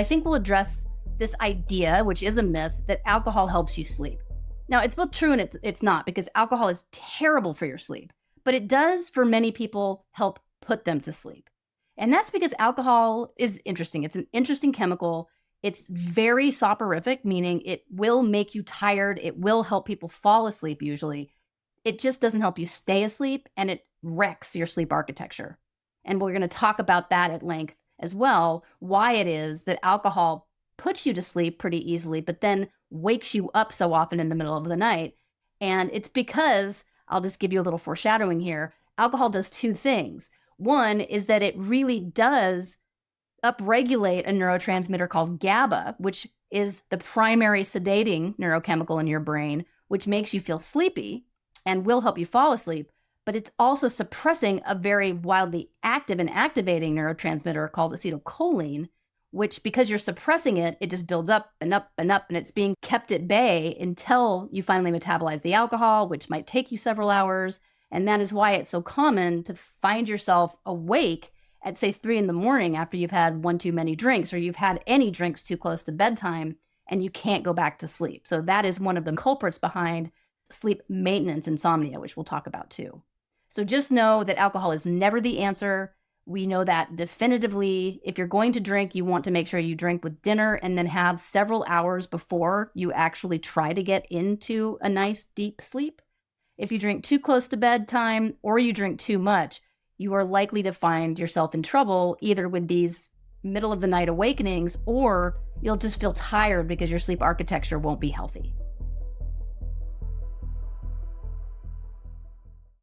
I think we'll address this idea, which is a myth, that alcohol helps you sleep. Now, it's both true and it's not, because alcohol is terrible for your sleep, but it does, for many people, help put them to sleep. And that's because alcohol is interesting. It's an interesting chemical. It's very soporific, meaning it will make you tired. It will help people fall asleep usually. It just doesn't help you stay asleep, and it wrecks your sleep architecture. And we're going to talk about that at length as well, why it is that alcohol puts you to sleep pretty easily, but then wakes you up so often in the middle of the night. And it's because, I'll just give you a little foreshadowing here, alcohol does two things. One is that it really does upregulate a neurotransmitter called GABA, which is the primary sedating neurochemical in your brain, which makes you feel sleepy and will help you fall asleep. But it's also suppressing a very wildly active and activating neurotransmitter called acetylcholine, which, because you're suppressing it, it just builds up and up and up, and it's being kept at bay until you finally metabolize the alcohol, which might take you several hours. And that is why it's so common to find yourself awake at, say, 3 a.m. after you've had one too many drinks, or you've had any drinks too close to bedtime, and you can't go back to sleep. So that is one of the culprits behind sleep maintenance insomnia, which we'll talk about too. So just know that alcohol is never the answer. We know that definitively. If you're going to drink, you want to make sure you drink with dinner and then have several hours before you actually try to get into a nice deep sleep. If you drink too close to bedtime or you drink too much, you are likely to find yourself in trouble either with these middle of the night awakenings, or you'll just feel tired because your sleep architecture won't be healthy.